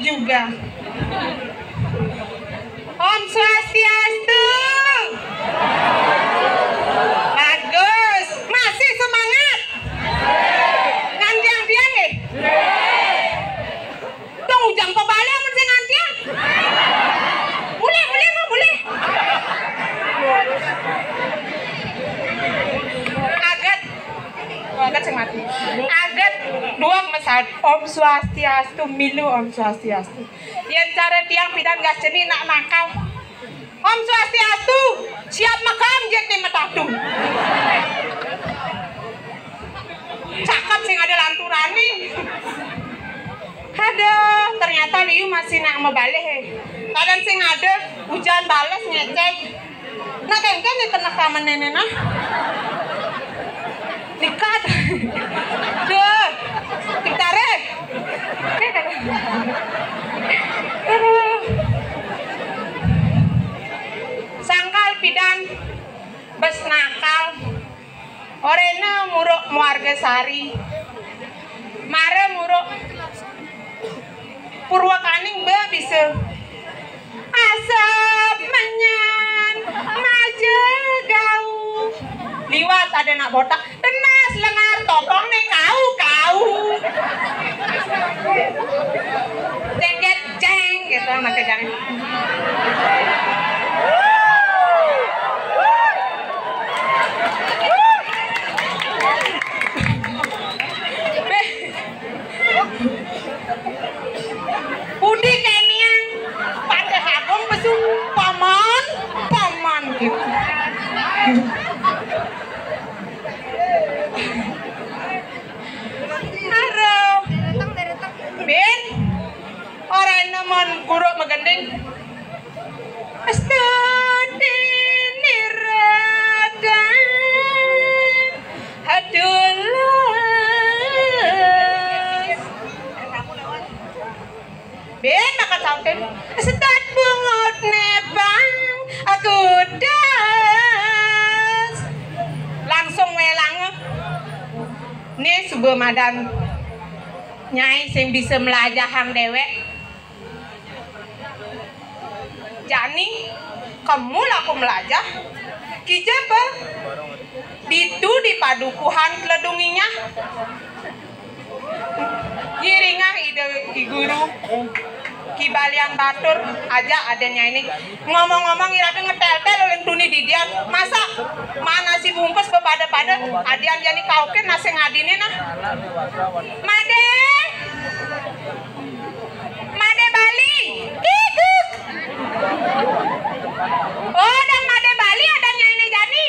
juga. Om Swastiastu. Bagus. Masih semangat? Ngantiang-tiang nih? Dong ujang pebalik mesti ngantiang. Boleh. Agat sing mati. Agat dua mesat Om Swastiastu milu Om Swastiastu. Yen cara tiang pidan gas jeni nak nakal. Om Swastiastu siap makam jek ni metatu. Cakep sing ada lanturani. Aduh, ternyata Liu masih nak membalik he. Kadang sing ada hujan balas ngecek. Nah kengken ni kena kaman nenek nah. Nikat. Duh. Ditarik. Sangkal pidan bes nakal. Orena muruk Muarga Sari. Mare muruk Purwakaning be bisa. Asap menyan maje gau. Liwat ada nak botak. Tenas lengar topong nih kau. Cengget ceng gitu anak kejang. Budi kenia pada agung besu paman gitu. Ben, orang naman guru magandang. Astaga. subuh madan nyai sing bisa melajahang dewek. Jani kamu laku melajah kijaba ditu di padukuhan keledunginya giringang ide guru Kibalian Batur aja adanya ini ngomong-ngomong irapi ngetel-tel oleh tuni di dia masa mana si bungkus bepada-pada adian jadi kaukin nasi ngadini nah Made Bali kikuk oh dan Made Bali adanya ini jadi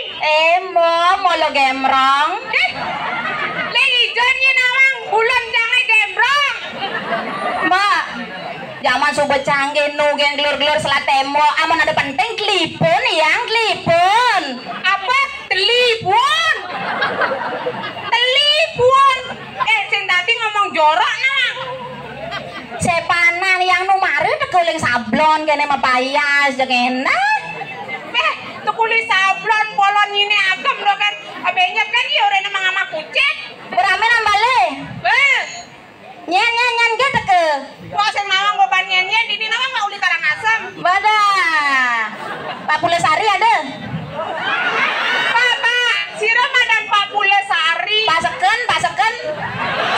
mau lo gemrong lagi jonnya nawang bulan jangan gemrong mbak zaman subuh canggih nugen gelur-gelur selatemo aman ada penting telepon yang telepon apa telepon sing tadi ngomong jorok nama sepanan yang numari tekuling sablon kene mapayas jeung enak tekuling sablon polon ini agam do kan abenya kan ieu urang mah ngama kucing berame nambale nyen gitu ke kok sing nawang beban nyen di nawang mah uli Karangasem badah Pak Pulesari ada Pak sira madan Pak Pulesari paseken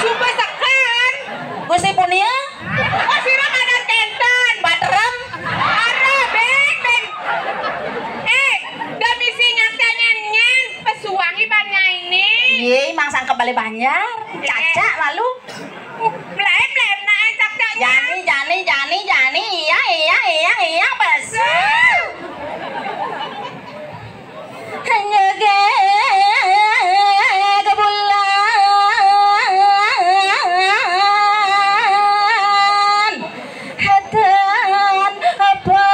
sumpah seken Gusti Punia oh sira madan Tenten Baterem are beng da misi nyata nyen pesuwangi banyak ini ye mangsang kembali banyak caca lalu Blem naik cak Jani iya besul hanya ke bulan hatan apa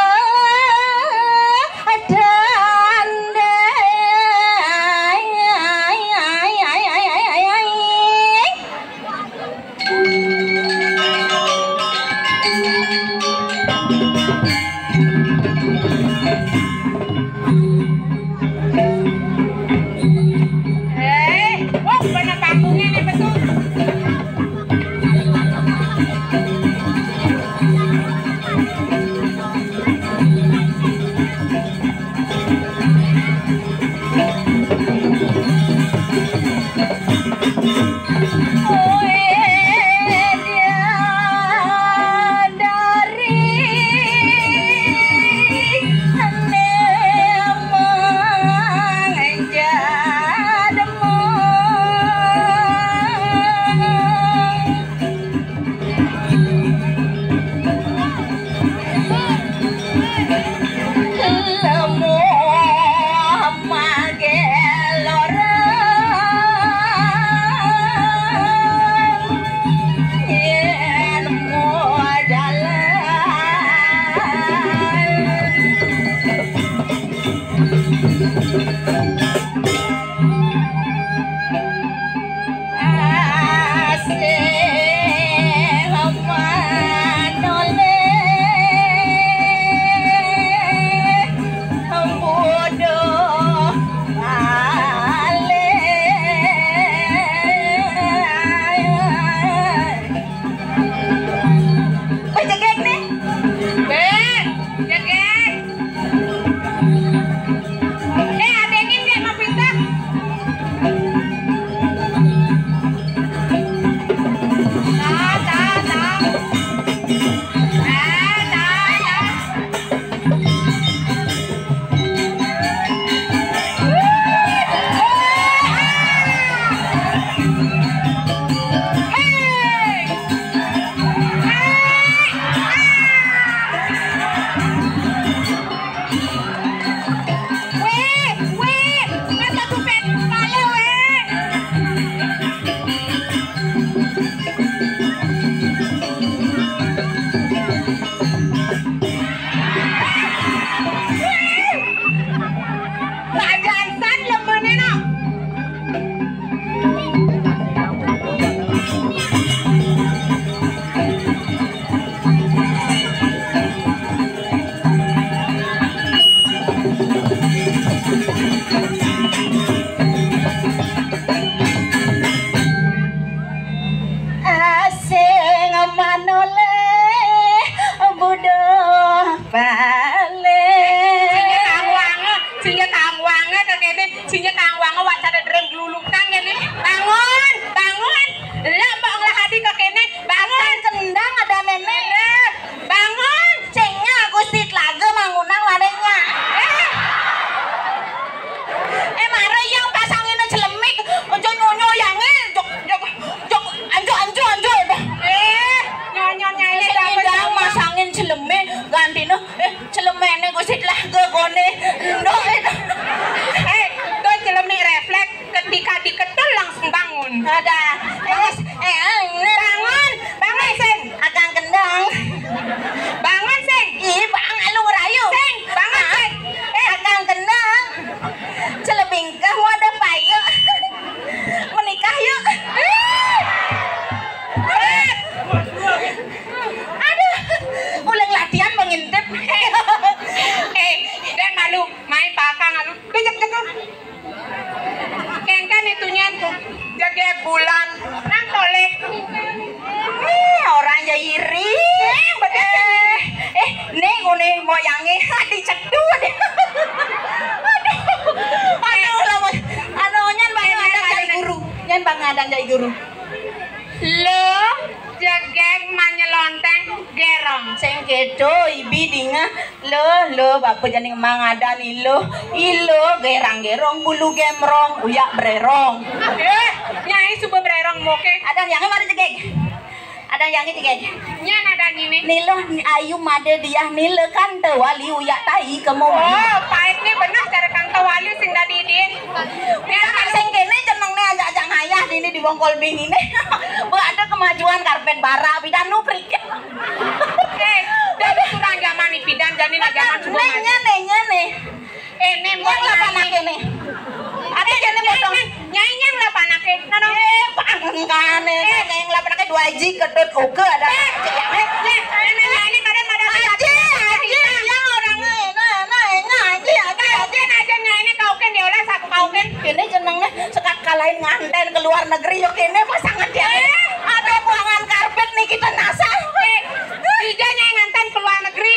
hatan bangun. Ada. Bangun, bangun sing. Akang kendang. Bangun sing. Ih, bang alu rayu. Sing, bangun sing. Akang kendang. Celebingkah mau ada payu. Menikah yuk. Aduh, ulang latihan mengintip. Dan malu, main pakang malu. Dejek-dejek. Kengkan itunya jaga bulan. Nang tolek. Orang ya iri. Nih ngone moyange dicedut. Aduh, nyan bang adang jai guru. Nyan bang adang jai guru. Lo jageng manyelonteng gerong. Sing kedo ibi dinga lo bapak janing mangadan ilo gerang-gerong bulu gemrong uyak bererong. Nyai subuh bererong moke. Adang yang mari cegek. Adang yang cegek. Nyan ada ini. Nilo ayu made dia nilo kan wali uyak tai kemo. Oh, pahit nih bener cara kang tawali sing dadi din. Nyan sing kene jenenge ajak-ajak ngayah dini di bongkol bing ini. Bu ada kemajuan karpet bara bidan nuprik. Dari kurang zaman nih pidan jadi zaman subuh. Nyane. Ene Yang lah panake nih. Ada jane potong. Nyai nyang lah panake. Nanong. Pangkane. Yang lah panake 2 ji kedut oke ada. Ene nyai kadang ada Aji, yang orangnya ngaji. aja nyai ini kauken dia olah saku kauken. Ini jenengnya sekat kalahin nganten ke luar negeri yuk ini pasangan dia. Ada buangan karpet nih kita nasa. Ija nyai nganten ke luar negeri.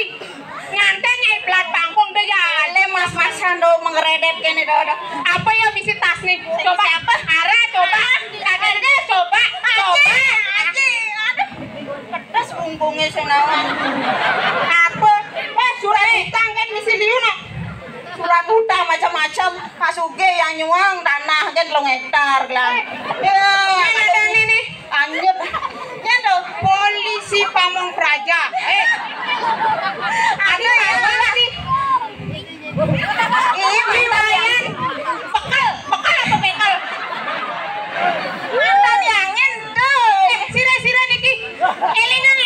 Nganten nyai pelat pangkung deh ya. Ale mas-masan do mengeredep kene do. Apa ya misi tas nih? Coba apa? Ara coba. Ada coba. Aji, aduh. Pedas punggungnya senawan. Apa? Surat utang kan misi liuna. Surat utang macam-macam. Kasuge yang nyuang tanah kan 2 hektar lah. Ya, Ada ini. anjir. Ya do. Polisi Pamong Praja. Ada apa sih? Riwayan. Bekal apa bekal? Mantan yangin tuh. Sira niki. Elingan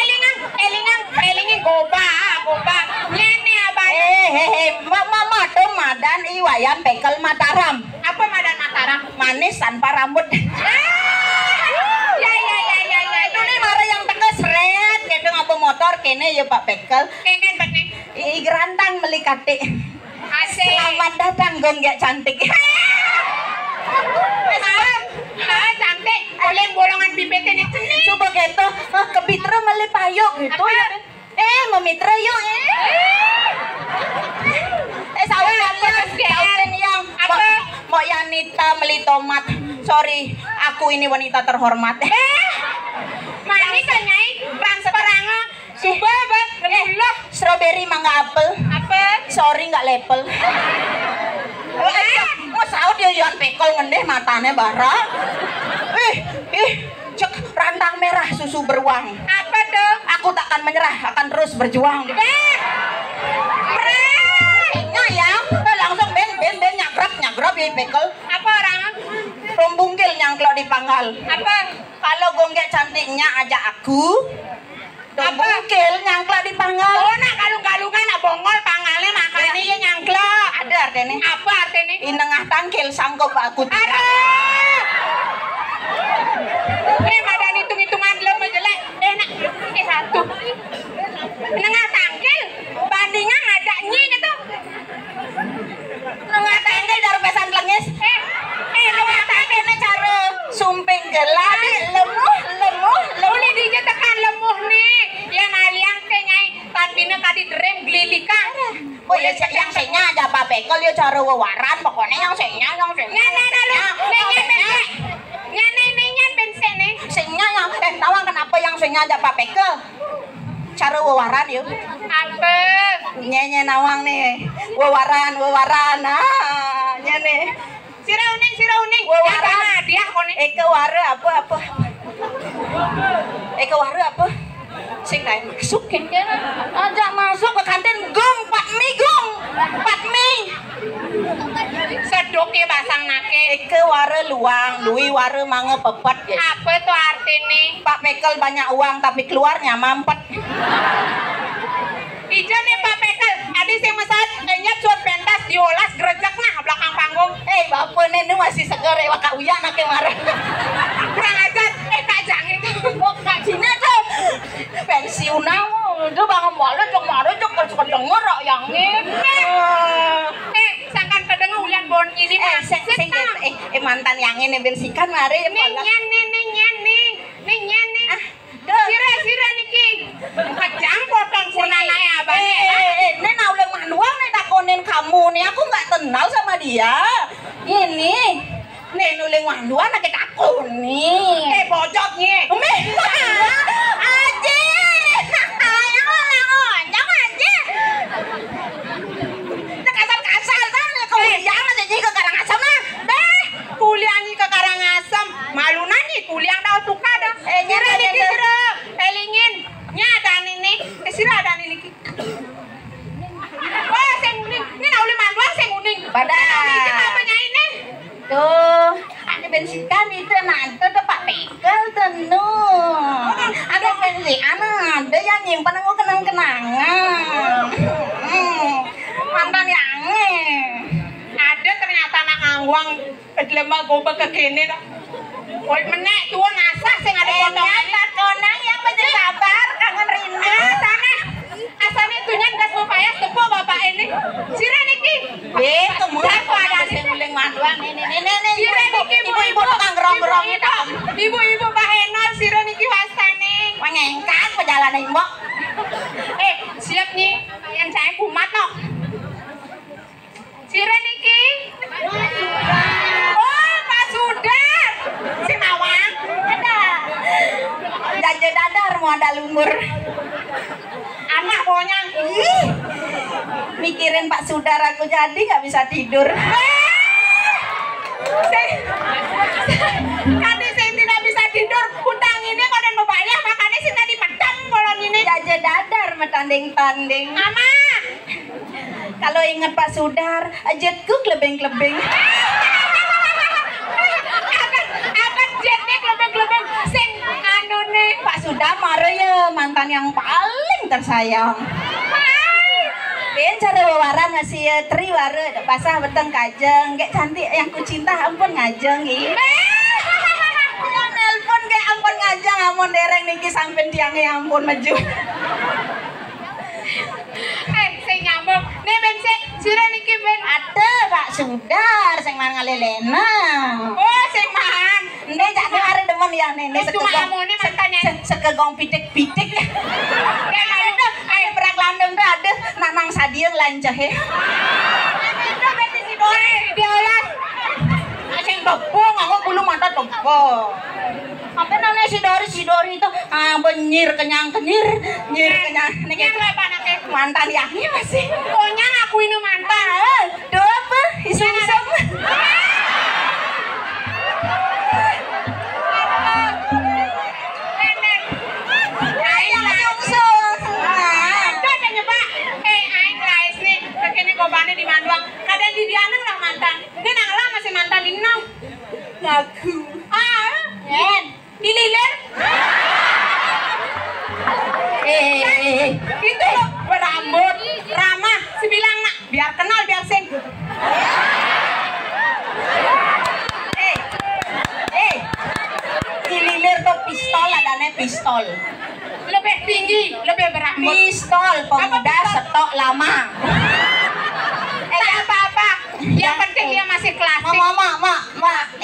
goba. Nyene abang. Mama tuh madan iwayan bekal Mataram. Apa Madan Mataram? Manis tanpa rambut. Ya. Itu nih mara yang tegas seret. Gitu ngapa motor kene ya Pak Bekal. Kengen bene. Gerantang melikati. Asik. Selamat datang gong ya cantik. Cantik. Oleh bolongan pipet ini. Coba gitu, kebitra meli payung gitu ya. Memitra yuk. Sawan yang mau Yanita meli tomat. Sorry, aku ini wanita terhormat. Mani kan nyai bang seperanga. Sumpah bang. Strawberry mangga apel. Apa? Sorry nggak lepel. Mau dia yang pekol ngendeh matanya bara. Cek rantang merah susu beruang. Apa tuh? Aku takkan menyerah, akan terus berjuang. Nyayang, langsung ben nyagrap ya pekol. Apa orang? Rombungkil nyangklok di panggal. Apa? Kalau gonggek cantiknya ajak aku. Rombungkil nyangklok di panggal. Oh nak kalung-kalungan nak bongol pangalnya makanya ya nyangklok. Ada artinya. Apa artinya? Inengah tangkil sanggup aku. Aduh. Madan hitung-hitungan belum jelek. Nak ini satu. Nengah tangkil bandingan ada nyi gitu. Nengah tangkil dari pesan lengis. Nengah tangkil ini cara sumping gelap. Lemuh. Boleh dia tekan lemuh nih. Yang aliang ke nyai tandina kadi derem gelilikan. Oh ya yang senya aja Pak Bekal ya cara wawaran pokoknya yang senya. Nyane bensin nih. Senya yang tawang kenapa yang senya aja Pak Bekal? Cara wawaran yuk. Apa? Nyenye nawang nih. Wawaran. Nyene. Sira uning. Wawaran. Dia kone. Eke wara apa? Sing lain masuk kan? Ajak masuk ke kantin gong, Pak Mi. Seduk ya basang nake. Eke ware luang, Dwi ware mange pepet guys. Apa itu artinya? Pak Pekel banyak uang tapi keluarnya mampet. Ijo nih Pak Pekel, adi sing mesat kayaknya cuat pentas diolas gerejek nah belakang panggung. Bapak nenek masih seger ya Kak Uya nake marah. Kurang ajar, Kak Jang itu. Oh Kak Cina tuh pensiun namu, itu bangun malu cok suka denger yang ini. Sangkan kedengar ulian bon ini mah. Mantan yang ini bensikan mari. Nih. Sira niki. Kejang potong punana ya abang. Ini nauleng manuang nih takonin kamu nih, aku nggak kenal sama dia. Ini nih nuleng manuang lagi takon nih. Bojotnya. Aji, kasar kuliah jadi ke Karangasem nah. Kuliah ni ke Karangasem. Malu nani kuliah dah tuka dah. Sira niki sira. Elingin. Nya ada ini. Sira ada ini. Oh, sing uning. Ini nak ulih manduang sing uning. Badak. Apa nya ini? Tuh, ada bensikan itu nanti tuh Pak Pekel tenu. Ada bensikan ada yang nyimpan aku kenang-kenangan. Mantan yang ada ternyata anak ngawang lemah goba ke kene dah. Oi menek tuan asah sing ada potongannya konang yang banyak sabar kangen rindu sana. Asane tunyan gas upaya tepo bapak ini. Sira niki. Kemudian kok ada sing uleng manduang nih. Sira niki ibu-ibu tukang gerong-gerong itu. Ibu-ibu bahenol sira niki wastane. Mengengkang perjalanan mbok. Siap nih yang saya kumat no. Sira niki. Oh, Pak Sudar. Si Mawang. Ada. Jaja dadar mau ada lumur. Anak bonyang. Mikirin Pak Sudar aku jadi nggak bisa tidur. Kali saya tidak bisa tidur. Hutang ini kau dan membayar makanya saya tadi pedang bolon ini. Jaja dadar metanding-tanding. Mama. Kalau ingat Pak Sudar, jetku klebeng-klebeng. Akan jetnya klebeng-klebeng. Sing anu nih. Pak Sudar marah ya, mantan yang paling tersayang. Ben cara wawaran masih ya tri ware pasah beteng kajeng, gak cantik yang ku cinta ampun ngajeng ini. Nelpon gak ampun ngajeng, ampun dereng niki sampai tiangnya ampun maju. Saya nyambung. Nih Ben sira niki Ben. Ada Pak Sudar, sing man ngalelena. Oh, sing man. Nih jadi ada demen ya nenek Cuma amone mantannya. sekegong pitik-pitik. Kayak lalu Ayo perang landeng tuh ada nanang sadia lancah he. itu berarti si Dore diolah. Sing tepung aku belum mata tepung. Apa namanya si Dori itu benyir kenyang nyir kenyang Yang apa anaknya? mantan yaknya masih. Pokoknya aku ini mantan. Doa apa? Iseng-iseng. Di Manduang, kadang di Dianang lah mantan. Dia nang masih mantan di Nang. Lagu. Di Lilir. Itu loh berambut, ramah, si bilang nak biar kenal biar sing. Di Lilir tuh pistol adanya pistol. Lebih tinggi, lebih berambut. Pistol pemuda setok lama. Apa-apa. Yang penting dia masih klasik. Mak,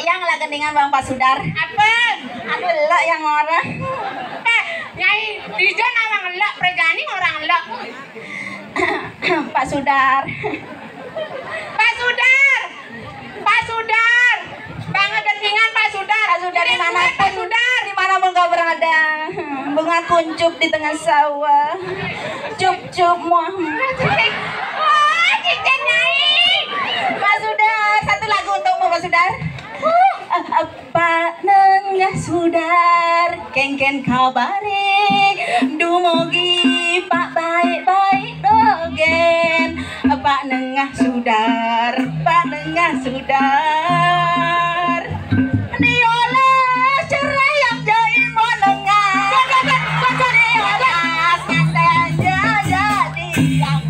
yang lagi dengan Bang Pak Sudar. Apa? Aduh, elak yang orang. Nyai Dijon orang elak, Pregani orang elak. Pak Sudar. Banget dentingan Pak Sudar. Pak Sudar dimanapun kau berada. Bunga kuncup di tengah sawah. Cup Muhammad. Oh, cincin Nyai. Pak Sudar, satu lagu untukmu Pak Sudar. Apa nengah Sudar, kengken kabare, dumugi Pak baik-baik dogen. Apa nengah Sudar, Pak nengah sudar diolah cerai yang jai menengah diolah santai jadi yang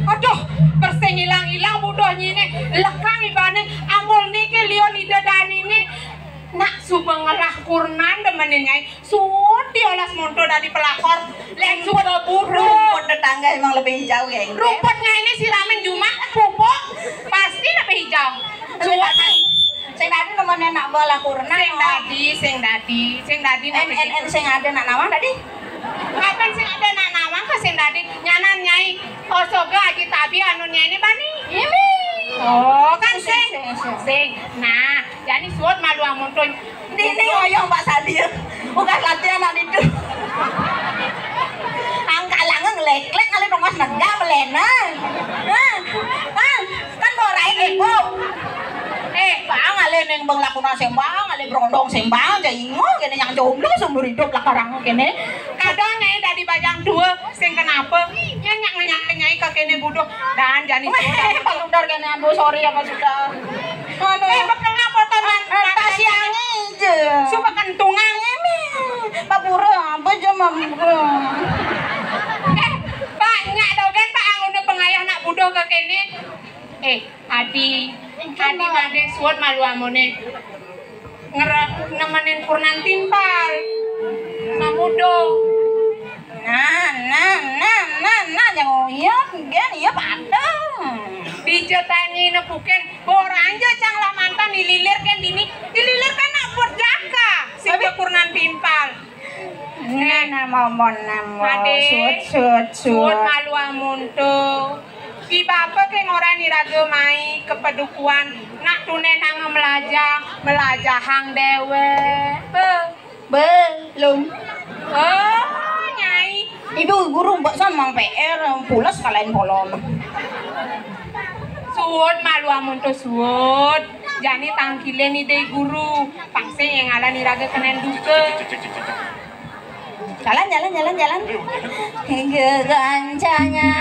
Aduh, bersing hilang-hilang budohnya ini lekang ibane amul niki Leonida dan ini nak subang ngelah kurnan demenin nyai suut diolas monto dari pelakor leng suut burung rumput tetangga emang lebih hijau ya rumputnya ini siramin cuma pupuk pasti lebih hijau suut sing tadi namanya nak bola kurna sing dadi sing ada nak nama tadi kapan sing ada nak nawang ke sing tadi nyanan nyai osoga aji tabi anu nyai ini bani ini oh kan sing nah jadi suot malu amuntun ini oyong Pak Sadi bukan latihan anak itu angka lange ngelek-lek kali dong mas negah melena kan borain ibu bang ale neng bang lakuna sembang ale berondong sembang jaingo kene yang jomblo seumur hidup lah karang kene kadang nyai dari bajang dua sing kenapa nyanyak nyai ke kene budo dan jani Pak Sudar kene aduh sorry apa sudah aduh bakal ngapotan tas yang aja suka kentungan Pak Pura apa aja mam banyak dong kan Pak ang udah pengayah nak budo ke kene Adi made suot malu amone nemenin kurnan timpal samudo nah yang uyap gen iya pada dijetani nepuken boranja cang lah mantan dililir kan dililir kan nak buat jaka si kurnan timpal momon suot malu amunto Ki bapak ke ngorani raga mai kepedukuan nak tunen hang melajah hang dewe belum nyai ibu guru mbak sama PR pulas kalian polom suot malu amun to suot jani tangkile ni dei guru pangse yang ala ni raga kenen duke jalan hingga gancanya